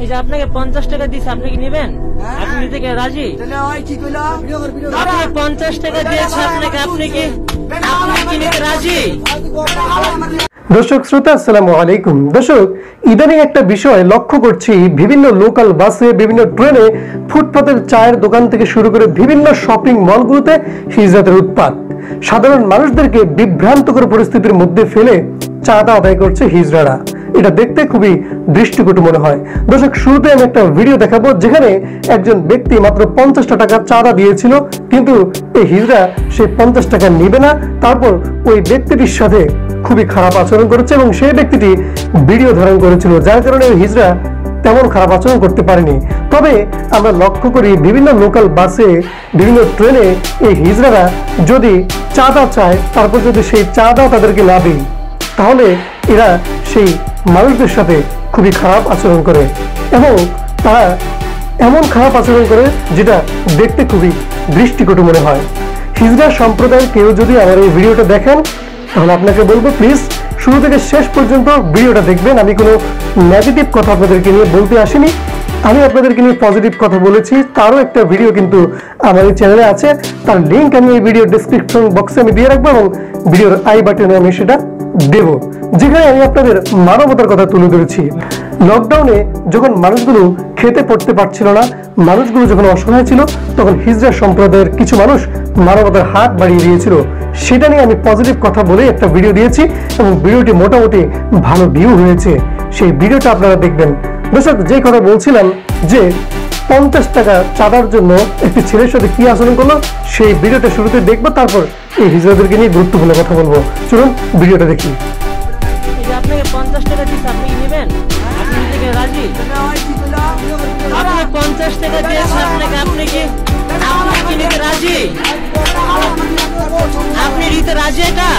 এই যে আপনাকে 50 টাকা দিয়েছে, আপনি কি নেবেন? আপনি নিতে কি রাজি? আপনি 50 টাকা দিয়েছে আপনাকে, আপনি কি নিতে রাজি? দর্শক শ্রোতা, আসসালামু আলাইকুম। দর্শক, ইদানিং একটা বিষয় লক্ষ্য করছি, বিভিন্ন লোকাল বাসে, বিভিন্ন ট্রেনে, ফুটপাতের চায়ের দোকান থেকে শুরু করে বিভিন্ন শপিং মলগুলোতে হিজরাতের উৎপাত। সাধারণ মানুষদেরকে বিভ্রান্তকর পরিস্থিতির মধ্যে ফেলে চাঁদা আদায় করছে হিজড়ারা। এটা দেখতে খুবই দৃষ্টিকটু মনে হয়। দর্শক, শুরুতে আমি একটা ভিডিও দেখাবো যেখানে একজন ব্যক্তি মাত্র 50 টাকা চাঁদা দিয়েছিল, কিন্তু এই হিজড়া সে 50 টাকা নিবে না। তারপর ওই ব্যক্তিটির সাথে খুবই খারাপ আচরণ করেছে এবং সেই ব্যক্তিটি ভিডিও ধারণ করেছিল, যার কারণে হিজড়া তেমন খারাপ আচরণ করতে পারেনি। তবে আমরা লক্ষ্য করি বিভিন্ন লোকাল বাসে, বিভিন্ন ট্রেনে এই হিজড়ারা যদি চাঁদা চায়, তারপর যদি সেই চাঁদা তাদেরকে না দেয়, তাহলে এরা সেই মানুষদের সাথে খুবই খারাপ আচরণ করে এবং তারা এমন খারাপ আচরণ করে যেটা দেখতে খুবই দৃষ্টিকটু মনে হয়। হিজড়া সম্প্রদায়ের কেউ যদি আমার এই ভিডিওটা দেখেন, তাহলে আপনাকে বলবো প্লিজ শুরু থেকে শেষ পর্যন্ত ভিডিওটা দেখবেন। আমি কোনো নেগেটিভ কথা আপনাদেরকে নিয়ে বলতে আসিনি, আমি আপনাদেরকে নিয়ে পজিটিভ কথা বলেছি। তারও একটা ভিডিও কিন্তু আমার এই চ্যানেলে আছে, তার লিঙ্ক আমি এই ভিডিও ডেসক্রিপশন বক্সে আমি দিয়ে রাখবো এবং ভিডিওর আই বাটনে আমি সেটা দেব, যেখানে আমি আপনাদের মানবতার কথা তুলে ধরেছি। লকডাউনে যখন মানুষগুলো খেতে পড়তে পারছিল না, মানুষগুলো যখন অসহায় ছিল, তখন হিজড়া সম্প্রদায়ের কিছু মানুষ মানবতার হাত বাড়িয়ে দিয়েছিল। সেটা নিয়ে আমি পজিটিভ কথা বলে একটা ভিডিও দিয়েছি এবং ভিডিওটি মোটামুটি ভালো ভিউ হয়েছে। সেই ভিডিওটা আপনারা দেখবেন। দর্শক, যে কথা বলছিলাম যে 50 টাকা চাঁদার জন্য একটি ছেলের সাথে কি আচরণ করলো, সেই ভিডিওটা শুরুতে দেখবো, তারপর এই হিজড়াদেরকে নিয়ে গুরুত্বপূর্ণ কথা বলবো। চলুন ভিডিওটা দেখি। আপনাকে 50 টাকা দিয়েছে, আপনি কি নেবেন? আপনি নিতে কি রাজি? আপনি 50 টাকা দিয়েছে আপনাকে, আপনি কি নিতে রাজি? আপনি নিতে রাজি? এটা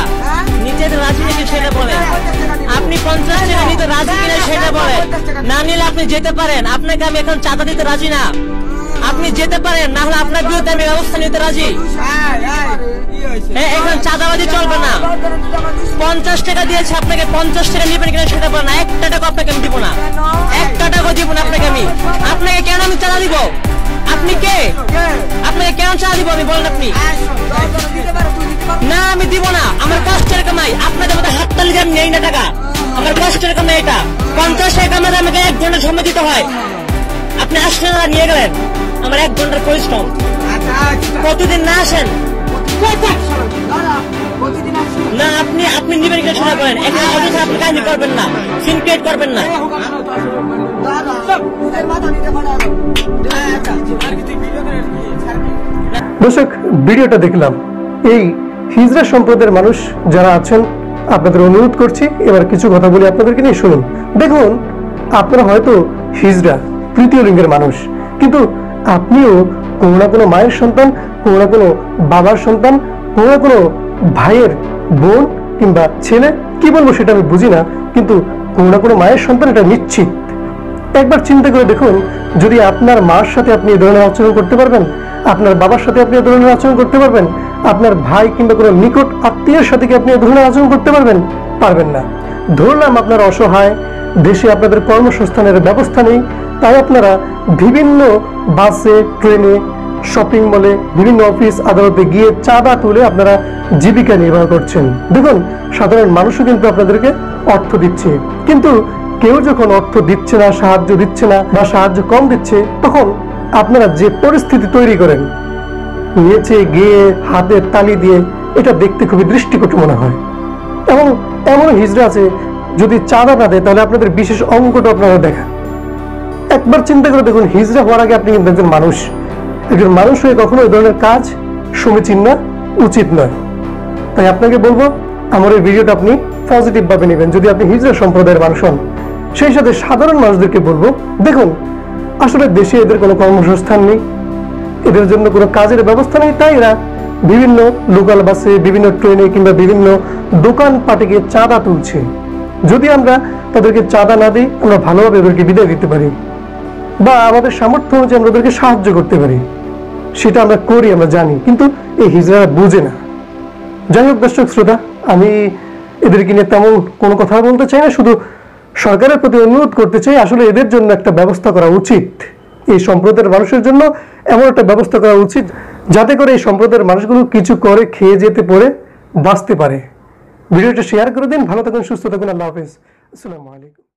নিতে রাজি নাকি সেটা বলেন। আপনি 50 টাকা নিতে রাজি কিনা সেটা বলেন। না নিলে আপনি যেতে পারেন, আপনাকে আমি এখন চাঁদা দিতে রাজি না। আপনি যেতে পারেন, না হলে আপনার বিরুদ্ধে আমি ব্যবস্থা নিতে রাজি। এখন চাঁদাবাজি চলবে না। 50 টাকা দিয়েছে আপনাকে, 50 টাকা নিবেন কিনা সেটা বলেন। 1 টাকা আপনাকে আমি দিব না, 1 টাকা দিব না আপনাকে আমি। আপনাকে কেন আমি চাঁদা দিব? আপনি কে? আপনাকে কেন চাঁদা দিব আমি বলেন আপনি? না, আমি দিব না, আমার কষ্টের কামাই। আপনাদের মধ্যে হাততালি দিয়ে আমি নেই না টাকা, আমার কষ্টের কামাই এটা। 50 টাকা কামাই আমাকে 1 ঘন্টা সময় দিতে হয়। আপনি আসলেন না, নিয়ে গেলেন আমার 1 ঘন্টার পরিশ্রম। কতদিন না আসেন না, আপনি নিবেন কিনা সেটা বলেন। এখানে অযথা আপনি কাহিনী করবেন না, সিন ক্রিয়েট করবেন না। দর্শক, ভিডিওটা দেখলাম। এই হিজড়া সম্প্রদায়ের মানুষ যারা আছেন, আপনাদের অনুরোধ করছি এবার কিছু কথা বলি আপনাদেরকে নিয়ে, শুনুন। দেখুন, আপনারা হয়তো হিজড়া, তৃতীয় লিঙ্গের মানুষ, কিন্তু আপনিও কোনো না কোনো মায়ের সন্তান, কোনো না কোনো বাবার সন্তান, কোনো না কোনো ভাইয়ের বোন কিংবা ছেলে, কি বলবো সেটা আমি বুঝি না, কিন্তু কোনো না কোনো মায়ের সন্তান, এটা নিশ্চিত। একবার চিন্তা করে দেখুন, যদি আপনার মার সাথে আপনি এই ধরনের আচরণ করতে পারবেন, আপনার বাবার সাথে আপনি এই ধরনের আচরণ করতে পারবেন, আপনার ভাই কিংবা কোনো নিকট আত্মীয়ের সাথে কি আপনি এই ধরনের আচরণ করতে পারবেন? পারবেন না। ধরলাম আপনার অসহায়, দেশে আপনাদের কর্মসংস্থানের ব্যবস্থা নেই, তাই আপনারা বিভিন্ন বাসে, ট্রেনে, শপিং মলে, বিভিন্ন অফিস আদালতে গিয়ে চাঁদা তুলে আপনারা জীবিকা নির্বাহ করছেন। দেখুন, সাধারণ মানুষও কিন্তু আপনাদেরকে অর্থ দিচ্ছে, কিন্তু কেউ যখন অর্থ দিচ্ছে না, সাহায্য দিচ্ছে না বা সাহায্য কম দিচ্ছে, তখন আপনারা যে পরিস্থিতি তৈরি করেন, নেচে গিয়ে হাতের তালি দিয়ে, এটা দেখতে খুবই দৃষ্টিকটু মনে হয়। এবং এমন হিজড়া আছে, যদি চাঁদা না দেয় তাহলে আপনাদের বিশেষ অঙ্কটা আপনারা দেখান। একবার চিন্তা করে দেখুন, হিজড়া হওয়ার আগে আপনি কিন্তু একজন মানুষ। একজন মানুষ হয়ে কখনো এই ধরনের কাজ সমীচীন না, উচিত নয়। তাই আপনাকে বলবো, আমার এই ভিডিওটা আপনি পজিটিভ ভাবে নেবেন যদি আপনি হিজড়া সম্প্রদায়ের মানুষ হন। সেই সাথে সাধারণ মানুষদেরকে বলবো, দেখুন, আসলে দেশে এদের কোনো কর্মসংস্থান নেই, এদের জন্য কোনো কাজের ব্যবস্থা নেই, তাই এরা বিভিন্ন লোকাল বাসে, বিভিন্ন ট্রেনে কিংবা বিভিন্ন দোকানপাটে গিয়ে চাঁদা তুলছে। যদি আমরা তাদেরকে চাঁদা না দিই, আমরা ভালোভাবে ওদেরকে বিদায় দিতে পারি বা আমাদের সামর্থ্য অনুযায়ী আমরা ওদেরকে সাহায্য করতে পারি, সেটা আমরা করি, আমরা জানি, কিন্তু এই হিজড়ারা বুঝে না। যাই হোক দর্শক শ্রোতা, আমি এদেরকে নিয়ে তেমন কোনো কথা বলতে চাই না, শুধু সরকারের প্রতি অনুরোধ করতে চাই, আসলে এদের জন্য একটা ব্যবস্থা করা উচিত। এই সম্প্রদায়ের মানুষের জন্য এমন একটা ব্যবস্থা করা উচিত যাতে করে এই সম্প্রদায়ের মানুষগুলো কিছু করে খেয়ে যেতে পারে, বাঁচতে পারে। ভিডিওটা শেয়ার করে দিন। ভালো থাকুন, সুস্থ থাকুন। আল্লাহ হাফেজ। আসসালামু আলাইকুম।